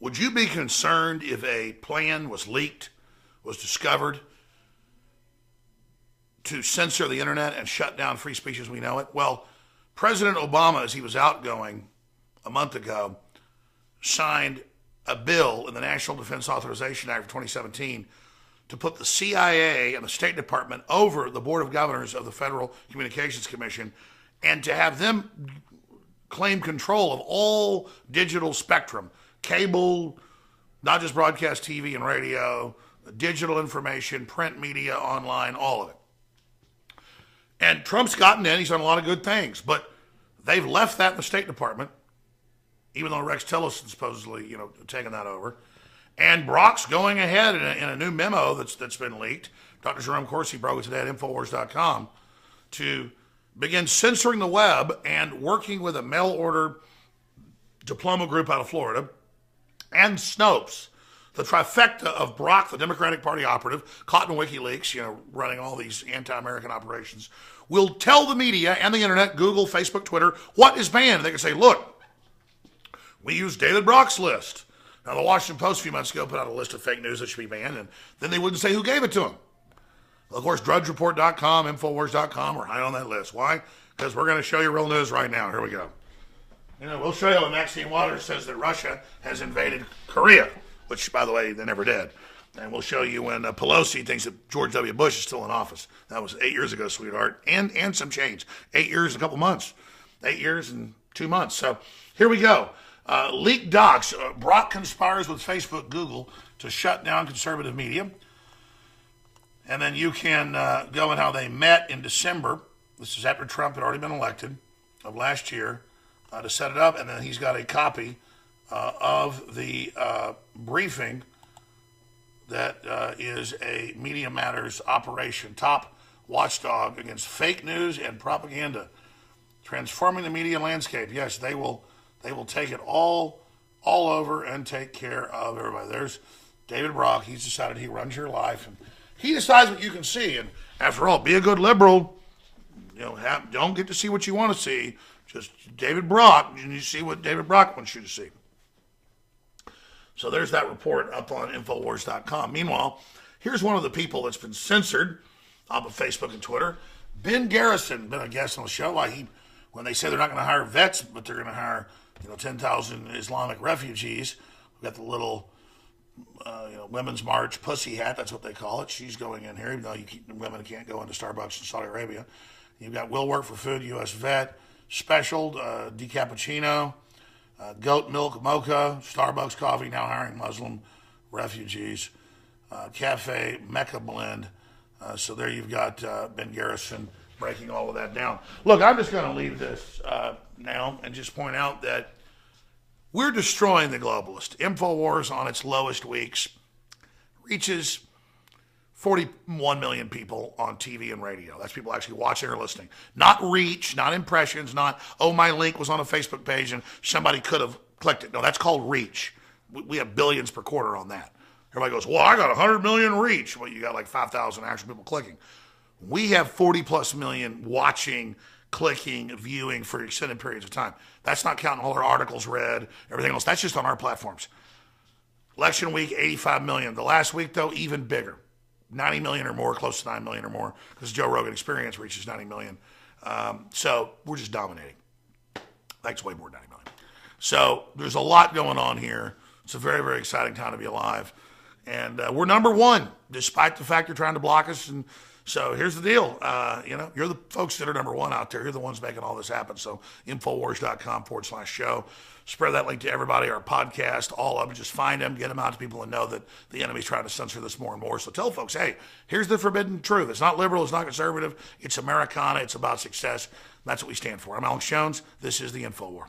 Would you be concerned if a plan was leaked, was discovered to censor the internet and shut down free speech as we know it? Well, President Obama, as he was outgoing a month ago, signed a bill in the National Defense Authorization Act of 2017 to put the CIA and the State Department over the Board of Governors of the Federal Communications Commission and to have them claim control of all digital spectrum, cable, not just broadcast TV and radio, digital information, print media, online, all of it. And Trump's gotten in. He's done a lot of good things, but they've left that in the State Department, even though Rex Tillerson supposedly, taking that over. And Brock's going ahead in a new memo that's been leaked. Dr. Jerome Corsi broke it today at Infowars.com to begin censoring the web and working with a mail-order diploma group out of Florida and Snopes, the trifecta of Brock, the Democratic Party operative, caught in WikiLeaks, running all these anti-American operations, will tell the media and the internet, Google, Facebook, Twitter, what is banned. They can say, look, we use David Brock's list. Now, the Washington Post a few months ago put out a list of fake news that should be banned, and then they wouldn't say who gave it to them. Of course, DrudgeReport.com, Infowars.com are high on that list. Why? Because we're going to show you real news right now. Here we go. We'll show you when Maxine Waters says that Russia has invaded Korea, which, by the way, they never did. And we'll show you when Pelosi thinks that George W. Bush is still in office. That was 8 years ago, sweetheart, and some change. 8 years and a couple months. 8 years and 2 months. So here we go. Leaked docs. Brock conspires with Facebook, Google to shut down conservative media. And then you can go and how they met in December. This is after Trump had already been elected of last year to set it up. And then he's got a copy of the briefing that is a Media Matters operation, top watchdog against fake news and propaganda, transforming the media landscape. Yes, they will take it all over and take care of everybody. There's David Brock. He's decided he runs your life, and he decides what you can see. And after all, be a good liberal. Don't get to see what you want to see. Just David Brock, and you see what David Brock wants you to see. So there's that report up on Infowars.com. Meanwhile, here's one of the people that's been censored off of Facebook and Twitter. Ben Garrison, been a guest on the show. When they say they're not going to hire vets, but they're going to hire 10,000 Islamic refugees. We've got the little Women's March pussy hat. That's what they call it. She's going in here, even though women can't go into Starbucks in Saudi Arabia. You've got Will Work for Food, U.S. vet, Special, Decappuccino, Goat Milk Mocha, Starbucks Coffee, now hiring Muslim refugees, Cafe Mecca Blend. So there you've got Ben Garrison breaking all of that down. Look, I'm just going to leave this now and just point out that we're destroying the globalist. InfoWars on its lowest weeks reaches 41 million people on TV and radio. That's people actually watching or listening. Not reach, not impressions, not, my link was on a Facebook page and somebody could have clicked it. No, that's called reach. We have billions per quarter on that. Everybody goes, well, I got 100 million reach. Well, you got like 5,000 actual people clicking. We have 40 plus million watching, clicking, viewing for extended periods of time. That's not counting all our articles read, everything else. That's just on our platforms. Election week, 85 million. The last week, though, even bigger. 90 million or more, close to 9 million or more, because Joe Rogan Experience reaches 90 million. So we're just dominating. That's way more than 90 million. So there's a lot going on here. It's a very, very exciting time to be alive. And we're number one, despite the fact you're trying to block us. And so here's the deal. You're the folks that are number one out there. You're the ones making all this happen. So Infowars.com/show. Spread that link to everybody, our podcast, all of them. Just find them, get them out to people and know that the enemy's trying to censor this more and more. So tell folks, hey, here's the forbidden truth. It's not liberal. It's not conservative. It's Americana. It's about success. That's what we stand for. I'm Alex Jones. This is the InfoWar.